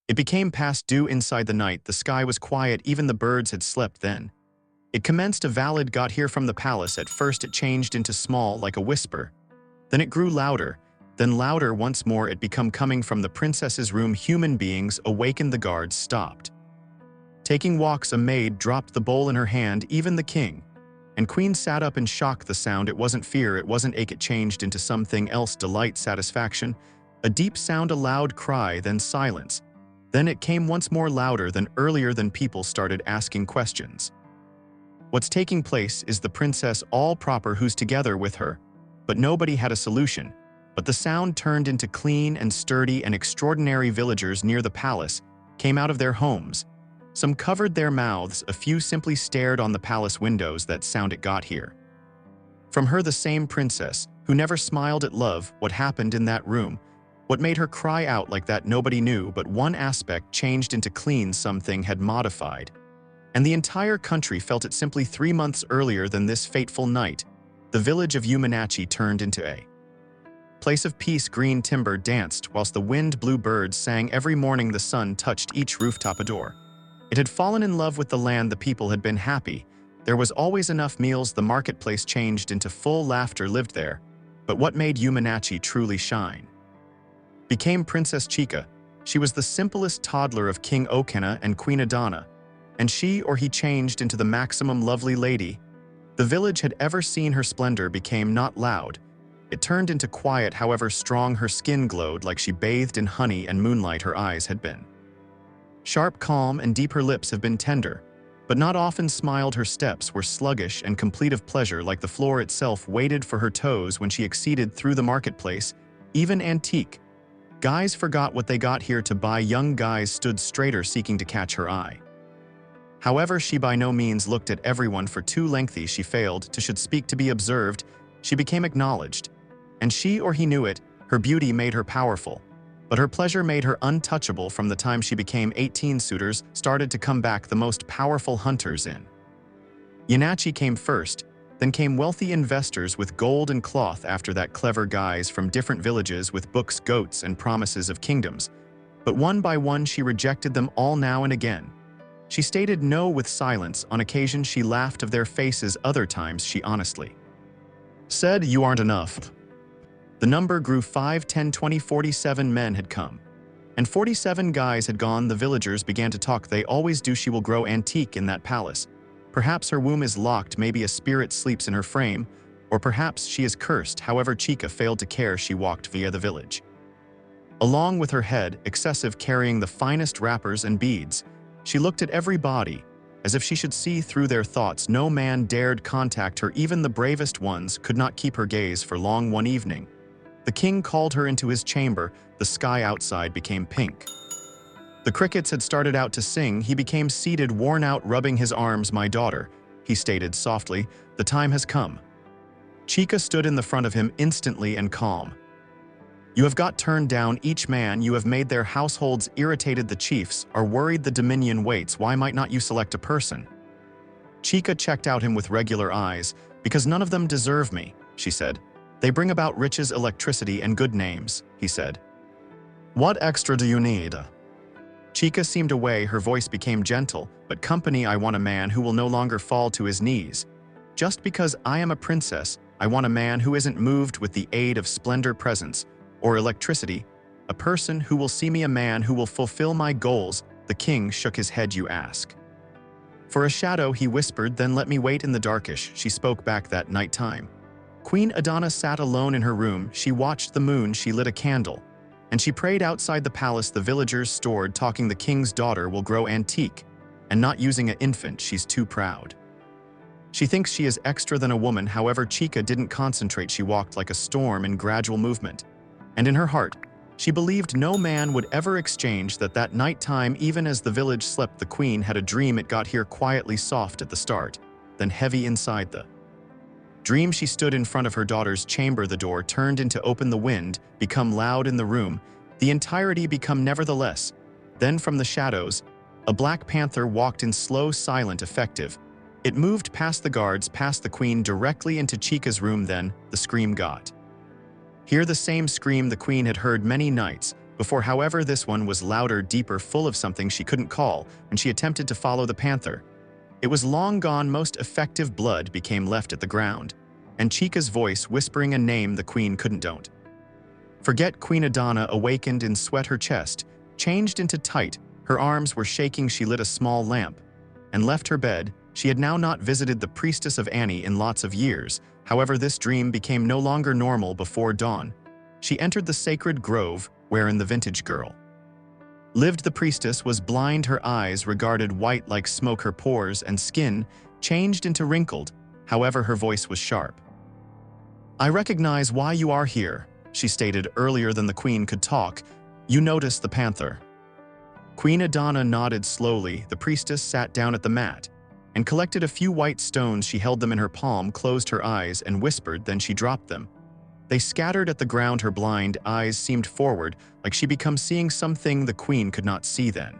It became past due inside the night, the sky was quiet, even the birds had slept then. It commenced a ballad got here from the palace. At first it changed into small, like a whisper. Then it grew louder, then louder once more. It became coming from the princess's room. Human beings awakened, the guards stopped. Taking walks, a maid dropped the bowl in her hand, even the king. And Queen sat up in shock. The sound, it wasn't fear, it wasn't ache, it changed into something else. Delight, satisfaction, a deep sound, a loud cry, then silence. Then it came once more, louder than earlier. Then people started asking questions. What's taking place? Is the princess all proper? Who's together with her? But nobody had a solution. But the sound turned into clean and sturdy and extraordinary. Villagers near the palace came out of their homes. Some covered their mouths, a few simply stared on the palace windows. That sound, it got here from her, the same princess who never smiled at love. What happened in that room? What made her cry out like that? Nobody knew, but one aspect changed into clean. Something had modified. And the entire country felt it. Simply 3 months earlier than this fateful night, the village of Untouchable turned into a place of peace. Green timber danced whilst the wind blew. Birds sang every morning. The sun touched each rooftop door. It had fallen in love with the land. The people had been happy. There was always enough meals. The marketplace changed into full laughter lived there. But what made Untouchable truly shine became Princess Chica. She was the simplest toddler of King Okena and Queen Adana, and she or he changed into the maximum lovely lady the village had ever seen. Her splendor became not loud. It turned into quiet, however strong. Her skin glowed like she bathed in honey and moonlight. Her eyes had been sharp, calm, and deep. Her lips have been tender, but not often smiled. Her steps were sluggish and complete of pleasure, like the floor itself waited for her toes when she exceeded through the marketplace. Even antique guys forgot what they got here to buy. Young guys stood straighter, seeking to catch her eye. However, she by no means looked at everyone for too lengthy. She failed to should speak to be observed. She became acknowledged, and she or he knew it. Her beauty made her powerful, but her pleasure made her untouchable. From the time she became 18, suitors started to come back, the most powerful hunters in Untouchable came first, then came wealthy investors with gold and cloth. After that, clever guys from different villages with books, goats, and promises of kingdoms. But one by one she rejected them all. Now and again she stated no with silence. On occasion she laughed of their faces, other times she honestly said, "You aren't enough." The number grew 5, 10, 20, 47 men had come, and 47 guys had gone. The villagers began to talk. They always do. She will grow antique in that palace. Perhaps her womb is locked, maybe a spirit sleeps in her frame, or perhaps she is cursed. However, Chica failed to care. She walked via the village, along with her head excessive, carrying the finest wrappers and beads. She looked at everybody as if she should see through their thoughts. No man dared contact her. Even the bravest ones could not keep her gaze for long. One evening, the king called her into his chamber. The sky outside became pink. The crickets had started out to sing. He became seated, worn out, rubbing his arms. "My daughter," he stated softly, "the time has come." Chica stood in the front of him instantly and calm. "You have got turned down each man. You have made their households irritated. The chiefs are worried. The dominion waits. Why might not you select a person?" Chica checked out him with regular eyes. "Because none of them deserve me," she said. "They bring about riches, electricity, and good names," he said. "What extra do you need?" Chica seemed away. Her voice became gentle. "But company. I want a man who will no longer fall to his knees. Just because I am a princess, I want a man who isn't moved with the aid of splendor, presence, or electricity. A person who will see me, a man who will fulfill my goals." The king shook his head. "You ask for a shadow," he whispered. "Then let me wait in the darkish." She spoke back. That night time, Queen Adana sat alone in her room. She watched the moon. She lit a candle, and she prayed outside the palace. The villagers stored, talking. The king's daughter will grow antique, and not using an infant. She's too proud. She thinks she is extra than a woman. However, Chica didn't concentrate. She walked like a storm in gradual movement. And in her heart, she believed no man would ever exchange that. That night time, even as the village slept, the queen had a dream. It got here quietly, soft at the start, then heavy inside the dream. She stood in front of her daughter's chamber. The door turned into open. The wind become loud in the room. The entirety become nevertheless. Then from the shadows, a black panther walked in, slow, silent, effective. It moved past the guards, past the queen, directly into Chica's room. Then the scream got here, the same scream the queen had heard many nights, before however this one was louder, deeper, full of something she couldn't call, and she attempted to follow the panther. It was long gone, most effective blood became left at the ground, and Chica's voice whispering a name the queen couldn't don't. Forget Queen Adana awakened in sweat, her chest changed into tight, her arms were shaking, she lit a small lamp, and left her bed. She had now not visited the priestess of Annie in lots of years, however this dream became no longer normal before dawn. She entered the sacred grove, wherein the vintage girl lived. The priestess was blind, her eyes regarded white like smoke, her pores and skin changed into wrinkled, however her voice was sharp. "I recognize why you are here," she stated earlier than the queen could talk. "You noticed the panther." Queen Adana nodded slowly. The priestess sat down at the mat and collected a few white stones. She held them in her palm, closed her eyes, and whispered, then she dropped them. They scattered at the ground. Her blind eyes seemed forward, like she become seeing something the queen could not see then.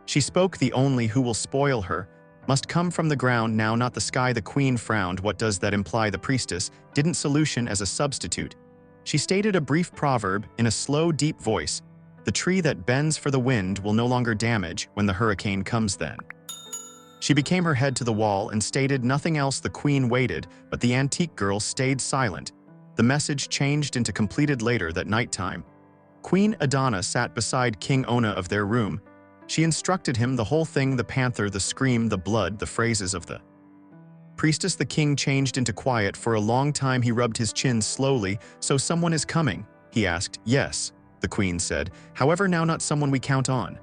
She spoke, "The only who will spoil her must come from the ground now, not the sky." The queen frowned. What does that imply? The priestess didn't solution as a substitute. She stated a brief proverb in a slow, deep voice. "The tree that bends for the wind will no longer damage when the hurricane comes." Then she became her head to the wall and stated nothing else. The queen waited, but the antique girl stayed silent. The message changed into completed later that nighttime. Queen Adana sat beside King Ona of their room. She instructed him the whole thing, the panther, the scream, the blood, the phrases of the priestess. The king changed into quiet. For a long time he rubbed his chin slowly. "So someone is coming?" he asked. "Yes," the queen said. "However now not someone we count on."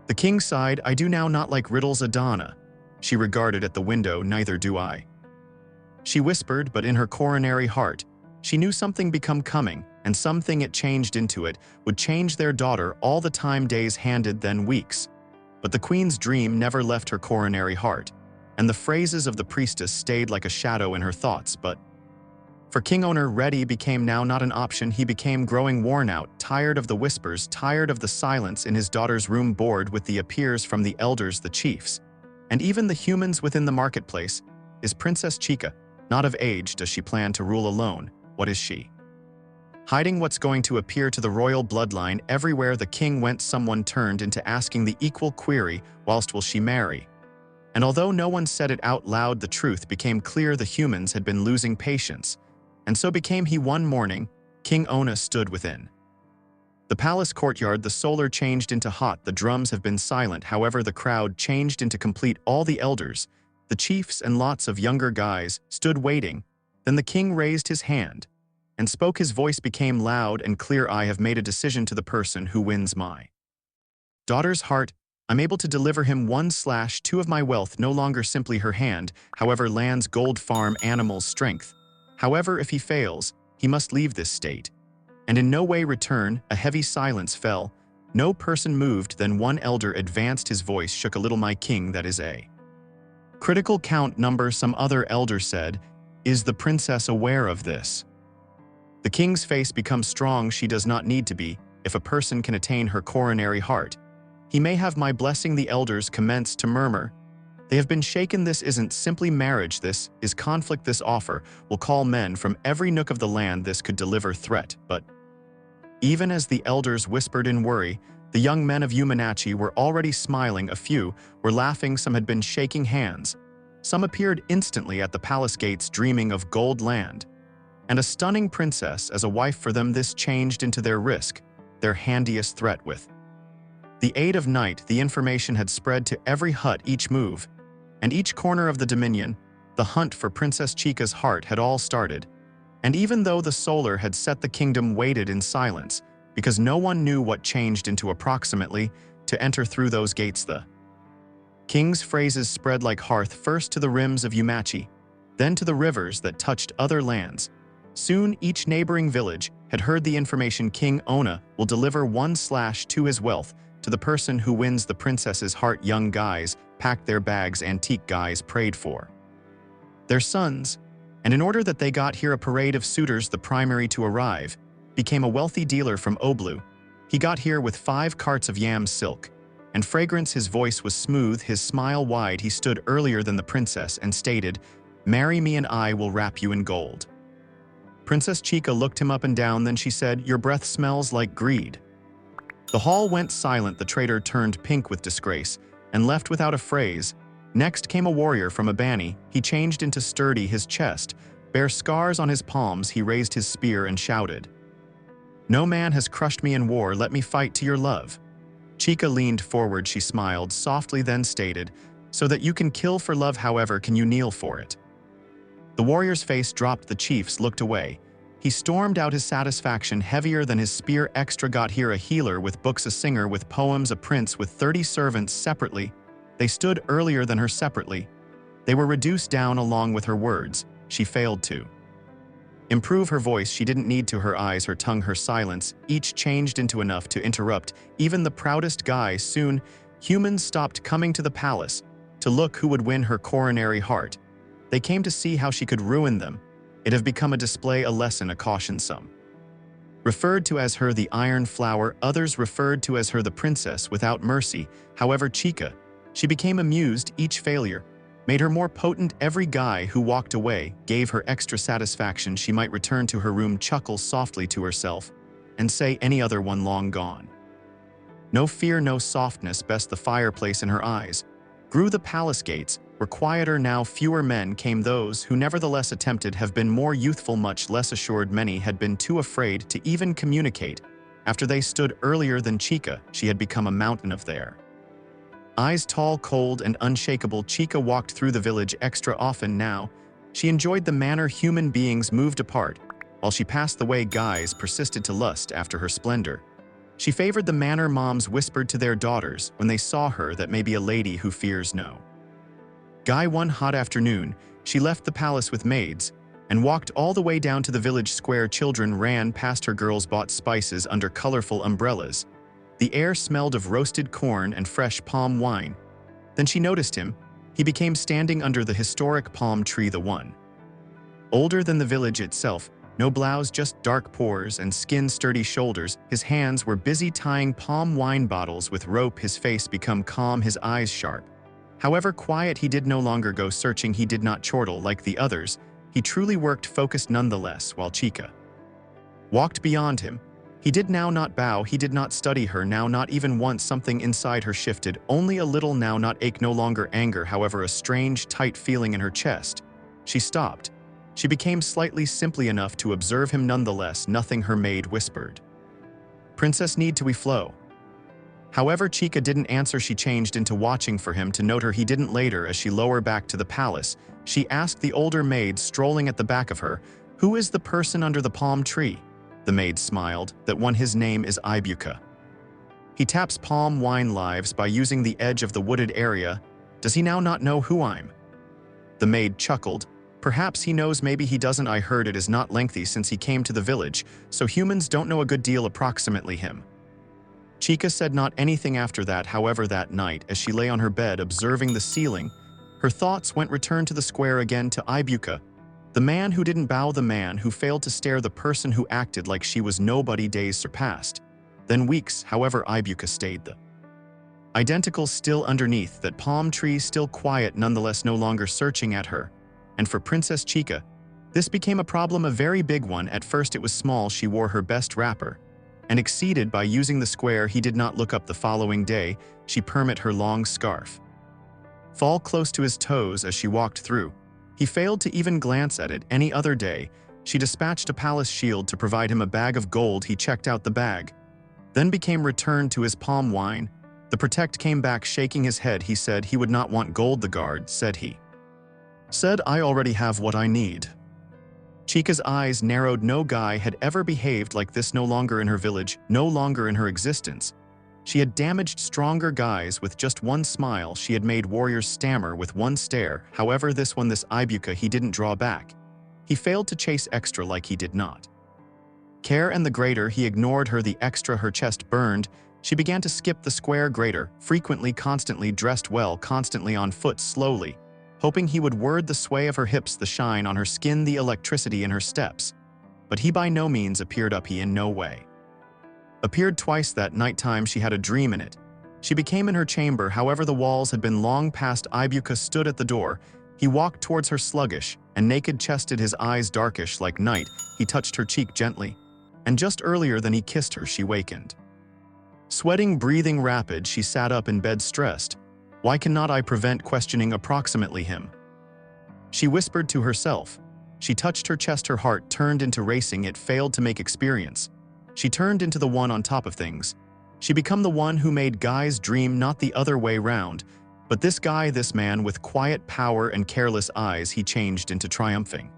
The king sighed. "I do now not like riddles, Adana." She regarded at the window. "Neither do I," she whispered, but in her coronary heart, she knew something become coming, and something it changed into it would change their daughter all the time. Days handed, then weeks. But the queen's dream never left her coronary heart, and the phrases of the priestess stayed like a shadow in her thoughts. But for King Owner, ready became now not an option. He became growing worn out, tired of the whispers, tired of the silence in his daughter's room, bored with the appeals from the elders, the chiefs, and even the humans within the marketplace. Is Princess Chica not of age? Does she plan to rule alone? What is she hiding? What's going to appear to the royal bloodline? Everywhere the king went, someone turned into asking the equal query, whilst will she marry? And although no one said it out loud, the truth became clear. The humans had been losing patience, and so became he. One morning, King Ona stood within the palace courtyard. The solar changed into hot. The drums have been silent, however the crowd changed into complete. All the elders, the chiefs, and lots of younger guys stood waiting. Then the king raised his hand and spoke. His voice became loud and clear. "I have made a decision. To the person who wins my daughter's heart, I'm able to deliver him 1/2 of my wealth, no longer simply her hand, however lands, gold, farm, animals, strength. However, if he fails, he must leave this state and in no way return." A heavy silence fell. No person moved. Then one elder advanced. His voice shook a little. "My king, that is a critical count number." Some other elder said, "Is the princess aware of this?" The king's face becomes strong. "She does not need to be. If a person can attain her coronary heart, he may have my blessing." The elders commenced to murmur. They have been shaken. This isn't simply marriage. This is conflict. This offer will call men from every nook of the land. This could deliver threat. But even as the elders whispered in worry, the young men of Umanachie were already smiling. A few were laughing. Some had been shaking hands. Some appeared instantly at the palace gates, dreaming of gold land and a stunning princess as a wife for them. This changed into their risk, their handiest threat. With the aid of night, the information had spread to every hut, each move, and each corner of the dominion. The hunt for Princess Chica's heart had all started. And even though the solar had set, the kingdom waited in silence, because no one knew what changed into approximately to enter through those gates. The king's phrases spread like hearth, first to the rims of Umachi, then to the rivers that touched other lands. Soon each neighboring village had heard the information. King Ona will deliver 1/2 his wealth to the person who wins the princess's heart. Young guys packed their bags. Antique guys prayed for their sons. And in order that they got here, a parade of suitors, the primary to arrive, became a wealthy dealer from Oblu. He got here with 5 carts of yam silk and fragrance. His voice was smooth, his smile wide. He stood earlier than the princess and stated, "Marry me and I will wrap you in gold." Princess Chica looked him up and down, then she said, "Your breath smells like greed." The hall went silent. The traitor turned pink with disgrace and left without a phrase. Next came a warrior from Abani. He changed into sturdy, his chest bare scars on his palms. He raised his spear and shouted, "No man has crushed me in war. Let me fight to your love." Chica leaned forward. She smiled softly, then stated, "So that you can kill for love, however, can you kneel for it?" The warrior's face dropped. The chiefs looked away. He stormed out, his satisfaction heavier than his spear. Extra got here a healer with books, a singer with poems, a prince with 30 servants separately. They stood earlier than her separately. They were reduced down along with her words. She failed to improve her voice. She didn't need to. Her eyes, her tongue, her silence, each changed into enough to interrupt even the proudest guy. Soon, humans stopped coming to the palace to look who would win her coronary heart. They came to see how she could ruin them. It have become a display, a lesson, a caution. Some referred to as her the Iron Flower, others referred to as her the Princess without mercy. However, Chica, she became amused. Each failure made her more potent. Every guy who walked away gave her extra satisfaction. She might return to her room, chuckle softly to herself, and say, "Any other one long gone." No fear, no softness, best the fireplace in her eyes. Grew the palace gates were quieter now. Fewer men came. Those who nevertheless attempted have been more youthful, much less assured. Many had been too afraid to even communicate. After they stood earlier than Chica, she had become a mountain of their eyes, tall, cold, and unshakable. Chica walked through the village extra often now. She enjoyed the manner human beings moved apart. While she passed the way, guys persisted to lust after her splendor. She favored the manner moms whispered to their daughters when they saw her that may be a lady who fears no guy. One hot afternoon, she left the palace with maids and walked all the way down to the village square. Children ran past her. Girls bought spices under colorful umbrellas. The air smelled of roasted corn and fresh palm wine. Then she noticed him. He became standing under the historic palm tree, the one older than the village itself. No blouse, just dark pores and skin, sturdy shoulders. His hands were busy tying palm wine bottles with rope. His face become calm, his eyes sharp. However quiet, he did no longer go searching. He did not chortle like the others. He truly worked, focused nonetheless. While Chica walked beyond him, he did now not bow. He did not study her now, not even once. Something inside her shifted, only a little now, not ache, no longer anger, however, a strange, tight feeling in her chest. She stopped. She became slightly, simply enough to observe him nonetheless. Nothing, her maid whispered. "Princess, need to we flow?" However, Chica didn't answer. She changed into watching for him to note her. He didn't. Later, as she lowered back to the palace, she asked the older maid strolling at the back of her, "Who is the person under the palm tree?" The maid smiled. "That one, his name is Ibuka. He taps palm wine lives by using the edge of the wooded area. Does he now not know who I'm?" The maid chuckled. "Perhaps he knows, maybe he doesn't. I heard it is not lengthy since he came to the village, so humans don't know a good deal approximately him." Chica said not anything after that. However, that night, as she lay on her bed observing the ceiling, her thoughts went return to the square again, to Ibuka. The man who didn't bow, the man who failed to stare, the person who acted like she was nobody. Days surpassed. Then weeks. However, Ibuka stayed the identical, still underneath that palm tree, still quiet nonetheless, no longer searching at her. And for Princess Chica, this became a problem, a very big one. At first it was small. She wore her best wrapper and exceeded by using the square. He did not look up the following day. She permit her long scarf fall close to his toes as she walked through. He failed to even glance at it. Any other day, she dispatched a palace shield to provide him a bag of gold. He checked out the bag, then became returned to his palm wine. The protect came back shaking his head. He said he would not want gold. The guard said he said, "I already have what I need." Chica's eyes narrowed. No guy had ever behaved like this. No longer in her village, no longer in her existence. She had damaged stronger guys with just one smile. She had made warriors stammer with one stare. However, this Ibuka, he didn't draw back. He failed to chase extra like he did not care, and the greater he ignored her, the extra her chest burned. She began to skip the square greater, frequently, constantly, dressed well, constantly on foot, slowly, hoping he would word the sway of her hips, the shine on her skin, the electricity in her steps. But he by no means appeared up. He in no way appeared. Twice that nighttime she had a dream in it. She became in her chamber. However, the walls had been long past. Ibuka stood at the door. He walked towards her sluggish and naked-chested, his eyes darkish like night. He touched her cheek gently, and just earlier than he kissed her, she wakened. Sweating, breathing rapid, she sat up in bed stressed. Why cannot I prevent questioning approximately him? She whispered to herself. She touched her chest, her heart turned into racing, it failed to make experience. She turned into the one on top of things. She become the one who made guys dream, not the other way round. But this guy, this man with quiet power and careless eyes, he changed into triumphing.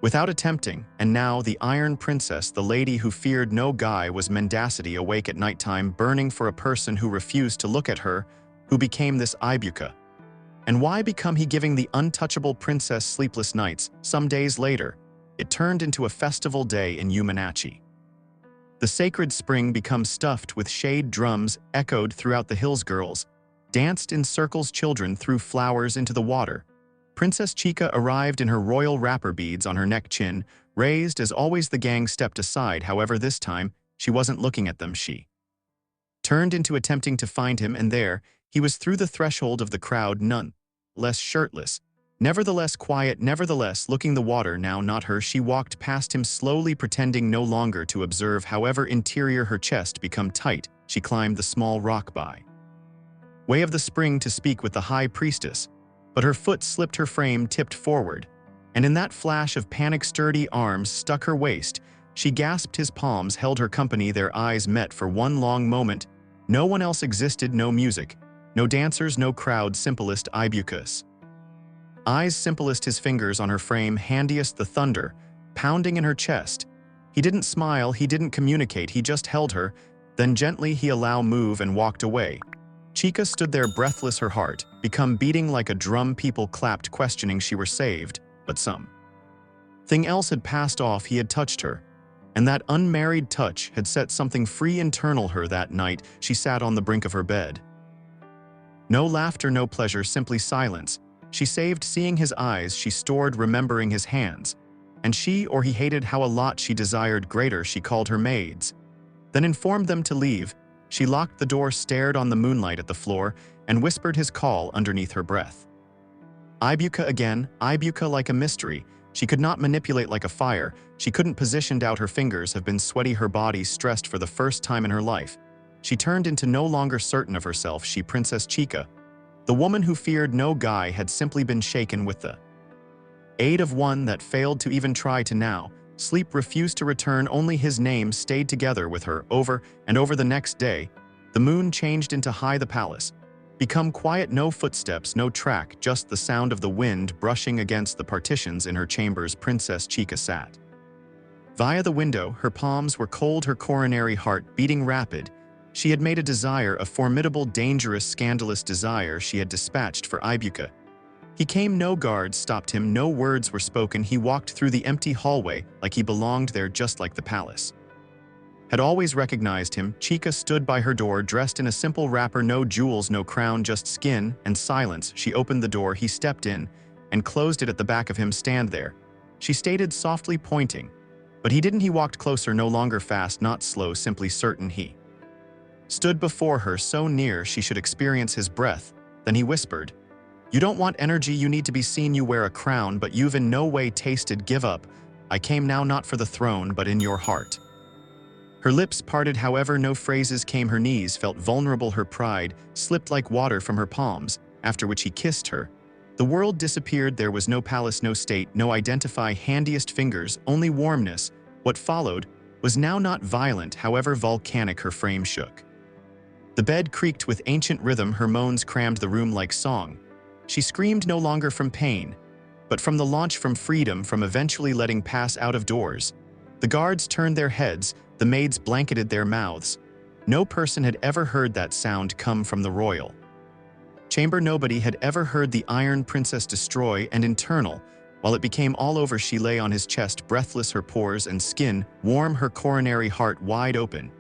Without attempting, and now the Iron Princess, the lady who feared no guy, was mendacity, awake at nighttime, burning for a person who refused to look at her, who became this Ibuka. And why become he, giving the untouchable princess sleepless nights? Some days later, it turned into a festival day in Umanachi. The sacred spring became stuffed with shade, drums echoed throughout the hills, girls danced in circles, children threw flowers into the water. Princess Chika arrived in her royal wrapper, beads on her neck, chin raised. As always, the gang stepped aside. However, this time, she wasn't looking at them. She turned into attempting to find him, and there he was through the threshold of the crowd, none less shirtless, nevertheless quiet, nevertheless looking the water, now not her. She walked past him slowly, pretending no longer to observe. However, interior, her chest become tight. She climbed the small rock by way of the spring to speak with the high priestess, but her foot slipped, her frame tipped forward, and in that flash of panic, sturdy arms stuck her waist. She gasped, his palms held her company, their eyes met for one long moment. No one else existed, no music, no dancers, no crowd, simplest Ibuka's eyes, simplest his fingers on her frame, handiest the thunder pounding in her chest. He didn't smile, he didn't communicate, he just held her, then gently he allowed move and walked away. Chika stood there breathless, her heart become beating like a drum. People clapped, questioning she were saved, but something else had passed off. He had touched her, and that unmarried touch had set something free internal her. That night, she sat on the brink of her bed. No laughter, no pleasure, simply silence. She saved seeing his eyes, she stored remembering his hands. And she or he hated how a lot she desired greater. She called her maids, then informed them to leave. She locked the door, stared on the moonlight at the floor, and whispered his call underneath her breath. Ibuka again, Ibuka like a mystery. She could not manipulate like a fire. She couldn't positioned out, her fingers have been sweaty, her body stressed for the first time in her life. She turned into no longer certain of herself. She, Princess Chika, the woman who feared no guy, had simply been shaken with the aid of one that failed to even try to now. Sleep refused to return, only his name stayed together with her. Over and over the next day, the moon changed into high, the palace become quiet, no footsteps, no track, just the sound of the wind brushing against the partitions in her chambers. Princess Chika sat via the window, her palms were cold, her coronary heart beating rapid. She had made a desire, a formidable, dangerous, scandalous desire she had dispatched for Ibuka. He came, no guards stopped him, no words were spoken. He walked through the empty hallway like he belonged there, just like the palace had always recognized him. Chika stood by her door, dressed in a simple wrapper, no jewels, no crown, just skin and silence. She opened the door, he stepped in and closed it at the back of him. Stand there, she stated softly, pointing. But he didn't. He walked closer, no longer fast, not slow, simply certain. He stood before her, so near she should experience his breath. Then he whispered, "You don't want energy, you need to be seen. You wear a crown, but you've in no way tasted. Give up. I came now not for the throne, but in your heart." Her lips parted, however no phrases came. Her knees felt vulnerable, her pride slipped like water from her palms, after which he kissed her. The world disappeared, there was no palace, no state, no identify, handiest fingers, only warmness. What followed was now not violent, however volcanic. Her frame shook. The bed creaked with ancient rhythm, her moans crammed the room like song. She screamed no longer from pain, but from the launch, from freedom, from eventually letting pass out of doors. The guards turned their heads, the maids blanketed their mouths. No person had ever heard that sound come from the royal chamber. Nobody had ever heard the Iron Princess destroy and internal. While it became all over, she lay on his chest, breathless, her pores and skin warm, her coronary heart wide open.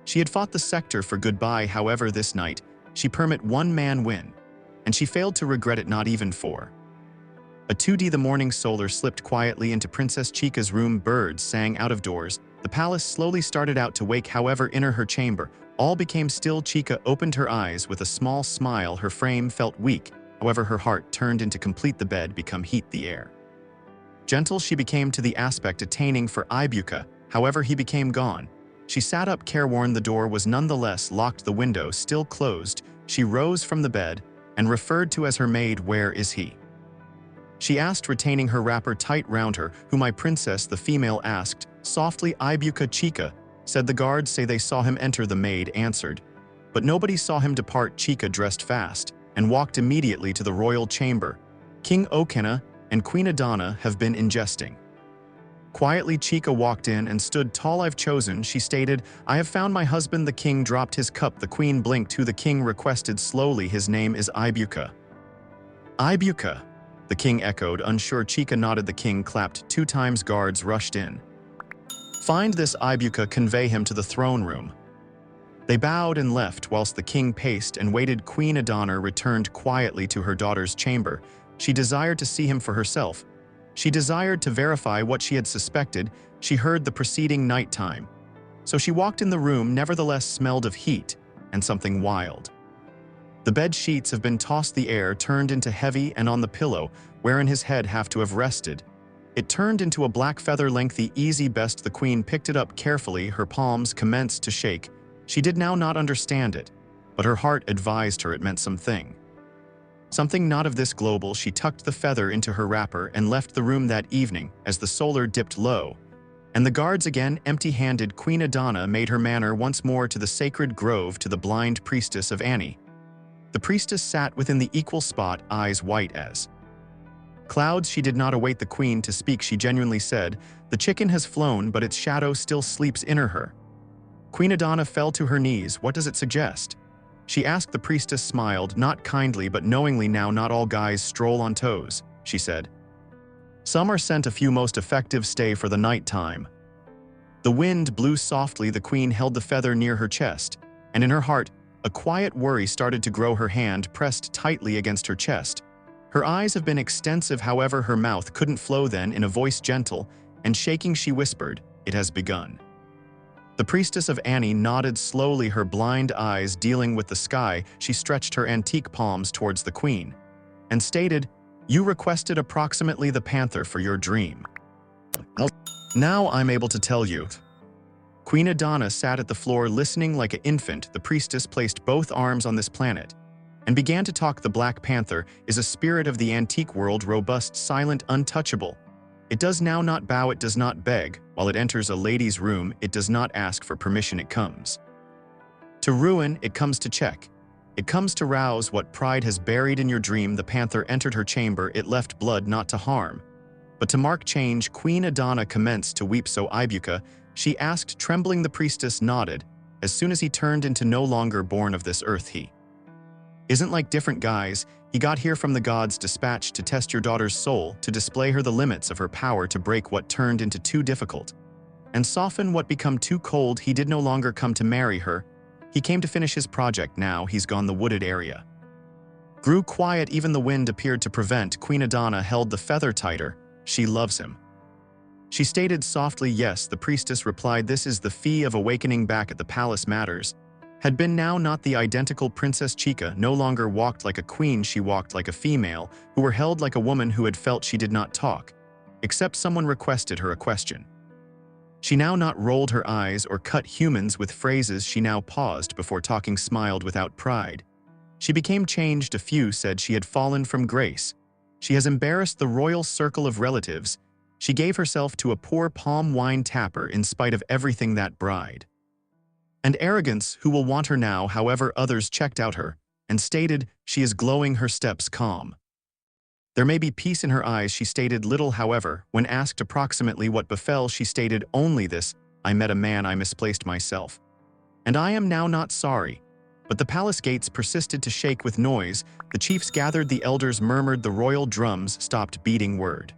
She had fought the sector for goodbye, however this night, she permit one man win. And she failed to regret it, not even for a 2D. The morning solar slipped quietly into Princess Chika's room. Birds sang out of doors. The palace slowly started out to wake, however inner her chamber, all became still. Chika opened her eyes with a small smile. Her frame felt weak, however her heart turned into complete. The bed become heat, the air gentle. She became to the aspect attaining for Ibuka, however he became gone. She sat up, careworn. The door was nonetheless locked, the window still closed. She rose from the bed and referred to as her maid. "Where is he?" she asked, retaining her wrapper tight round her. "Who, my princess?" the female asked, softly. "Ibuka Chica," said the guards. "Say they saw him enter," the maid answered. "But nobody saw him depart." Chica dressed fast and walked immediately to the royal chamber. "King Okena and Queen Adana have been ingesting." Quietly, Chica walked in and stood tall. "I've chosen," she stated. "I have found my husband." The king dropped his cup. The queen blinked. "Who?" the king requested slowly. "His name is Ibuka." "Ibuka?" the king echoed, unsure. Chica nodded. The king clapped 2 times. Guards rushed in. "Find this Ibuka, convey him to the throne room." They bowed and left, whilst the king paced and waited. Queen Adana returned quietly to her daughter's chamber. She desired to see him for herself. She desired to verify what she had suspected. She heard the preceding night time. So she walked in. The room nevertheless smelled of heat and something wild. The bed sheets have been tossed, the air turned into heavy, and on the pillow, wherein his head have to have rested, it turned into a black feather. "Lengthy, easy, best." The queen picked it up carefully. Her palms commenced to shake. She did now not understand it, but her heart advised her it meant something. Something not of this global. She tucked the feather into her wrapper and left the room that evening as the solar dipped low, and the guards again empty-handed. Queen Adana made her manner once more to the sacred grove, to the blind priestess of Annie. The priestess sat within the equal spot, eyes white as clouds. She did not await the queen to speak. She genuinely said, "The chicken has flown, but its shadow still sleeps in her." Queen Adana fell to her knees. "What does it suggest?" she asked. The priestess smiled, not kindly but knowingly. "Now, not all guys stroll on toes," she said. "Some are sent. A few most effective stay for the night time." The wind blew softly. The queen held the feather near her chest, and in her heart, a quiet worry started to grow. Her hand pressed tightly against her chest. Her eyes have been extensive, however her mouth couldn't flow. Then, in a voice gentle and shaking, she whispered, "It has begun." The priestess of Annie nodded slowly, her blind eyes dealing with the sky. She stretched her antique palms towards the queen and stated, "You requested approximately the panther for your dream. Now I'm able to tell you." Queen Adana sat at the floor listening like an infant. The priestess placed both arms on this planet and began to talk. "The Black Panther is a spirit of the antique world, robust, silent, untouchable. It does now not bow, it does not beg. While it enters a lady's room, it does not ask for permission. It comes to ruin, it comes to check. It comes to rouse what pride has buried in your dream." The panther entered her chamber. It left blood, not to harm, but to mark change. Queen Adana commenced to weep. "So Ibuka?" she asked, trembling. The priestess nodded. "As soon as he turned into no longer born of this earth, he isn't like different guys. He got here from the gods, dispatched to test your daughter's soul, to display her the limits of her power, to break what turned into too difficult and soften what become too cold. He did no longer come to marry her. He came to finish his project. Now he's gone." The wooded area grew quiet. Even the wind appeared to prevent. Queen Adana held the feather tighter. "She loves him," she stated softly. "Yes," the priestess replied. "This is the fee of awakening." Back at the palace, matters had been now not the identical Princess Chica no longer walked like a queen. She walked like a female, who were held like a woman who had felt she did not talk, except someone requested her a question. She now not rolled her eyes or cut humans with phrases. She now paused before talking, smiled without pride. She became changed. A few said she had fallen from grace. She has embarrassed the royal circle of relatives. She gave herself to a poor palm wine tapper in spite of everything. That bride and arrogance, who will want her now? However, others checked out her and stated, "She is glowing, her steps calm. There may be peace in her eyes," she stated. Little, however, when asked approximately what befell, she stated, "Only this, I met a man, I misplaced myself, and I am now not sorry." But the palace gates persisted to shake with noise. The chiefs gathered, the elders murmured, the royal drums stopped beating. Word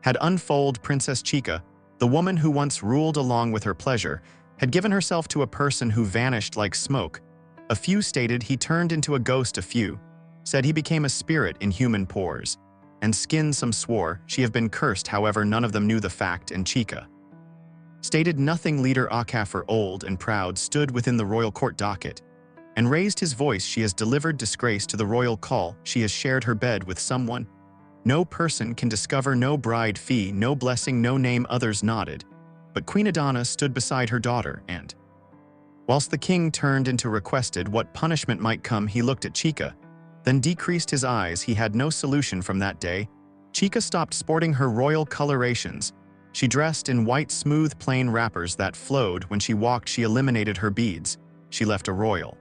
had unfold. Princess Chica, the woman who once ruled along with her pleasure, had given herself to a person who vanished like smoke. A few stated he turned into a ghost. A few said he became a spirit in human pores and skin. Some swore she had been cursed. However, none of them knew the fact, and Chica stated nothing. Leader Akafor, old and proud, stood within the royal court docket and raised his voice. "She has delivered disgrace to the royal call. She has shared her bed with someone no person can discover. No bride fee, no blessing, no name." Others nodded. But Queen Adana stood beside her daughter and, whilst the king turned and requested what punishment might come, he looked at Chica, then decreased his eyes. He had no solution from that day. Chica stopped sporting her royal colorations. She dressed in white, smooth, plain wrappers that flowed. When she walked, she eliminated her beads. She left a royal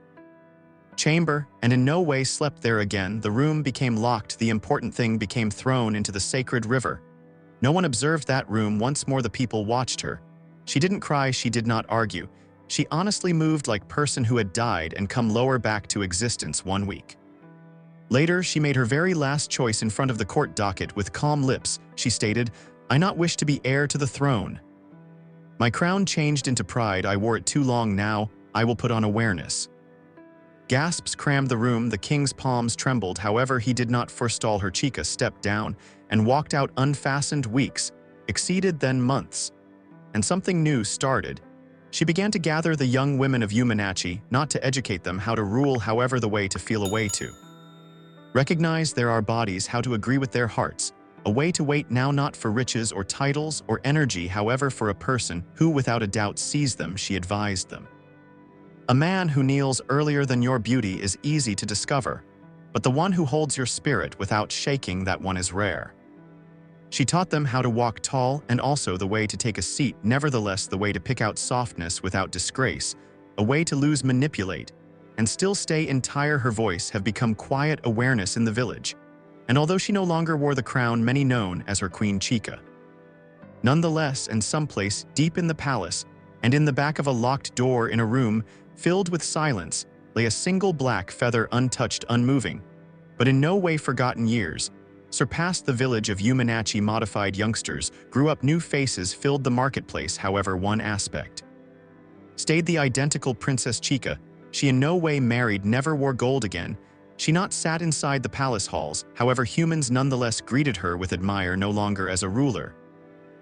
chamber, and in no way slept there again. The room became locked. The important thing became thrown into the sacred river. No one observed that room. Once more the people watched her. She didn't cry, she did not argue. She honestly moved like person who had died and come lower back to existence 1 week. Later, she made her very last choice in front of the court docket. With calm lips, she stated, "I not wish to be heir to the throne. My crown changed into pride. I wore it too long now. I will put on awareness." Gasps crammed the room. The king's palms trembled. However, he did not forestall her. Chica stepped down and walked out unfastened. Weeks exceeded, then months, and something new started. She began to gather the young women of Umanatchi, not to educate them how to rule, however the way to feel, a way to recognize there are bodies, how to agree with their hearts, a way to wait now, not for riches or titles or energy, however for a person who without a doubt sees them. She advised them. A man who kneels earlier than your beauty is easy to discover, but the one who holds your spirit without shaking, that one is rare. She taught them how to walk tall and also the way to take a seat, nevertheless the way to pick out softness without disgrace, a way to lose, manipulate, and still stay entire. Her voice have become quiet awareness in the village, and although she no longer wore the crown, many known as her Queen Chica. Nonetheless, in some place deep in the palace, and in the back of a locked door in a room filled with silence, lay a single black feather, untouched, unmoving, but in no way forgotten. Years surpassed the village of Umanatchi. Modified youngsters grew up, new faces filled the marketplace. However, one aspect stayed the identical. Princess Chica, she in no way married, never wore gold again. She not sat inside the palace halls. However, humans nonetheless greeted her with admire, no longer as a ruler,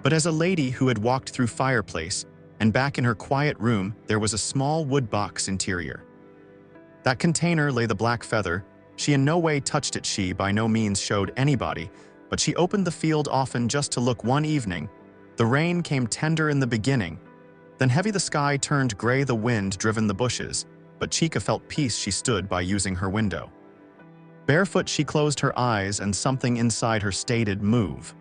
but as a lady who had walked through fireplace. And back in her quiet room, there was a small wood box interior. That container lay the black feather. She in no way touched it. She by no means showed anybody, but she opened the field often just to look. One evening, the rain came tender in the beginning, then heavy. The sky turned gray, the wind driven the bushes, but Chica felt peace. She stood by using her window. Barefoot, she closed her eyes and something inside her stated, "Move."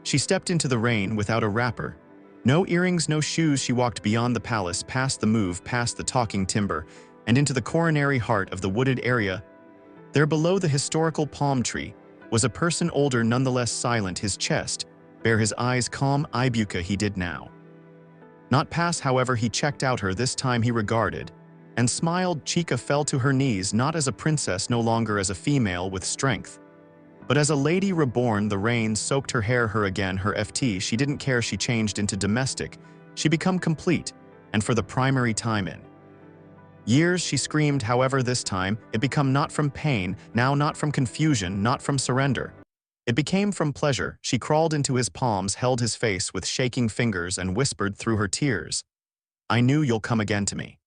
She stepped into the rain without a wrapper. No earrings, no shoes. She walked beyond the palace, past the move, past the talking timber, and into the coronary heart of the wooded area. There below the historical palm tree was a person older, nonetheless silent. His chest bare, his eyes calm. Ibuka he did now not pass. However, he checked out her. This time he regarded and smiled. Chica fell to her knees, not as a princess, no longer as a female with strength, but as a lady reborn. The rain soaked her hair. Her again, her FT. She didn't care. She changed into domestic. She become complete, and for the primary time in years, she screamed. However, this time it become not from pain, now not from confusion, not from surrender. It became from pleasure. She crawled into his palms, held his face with shaking fingers, and whispered through her tears, "I knew you'll come again to me."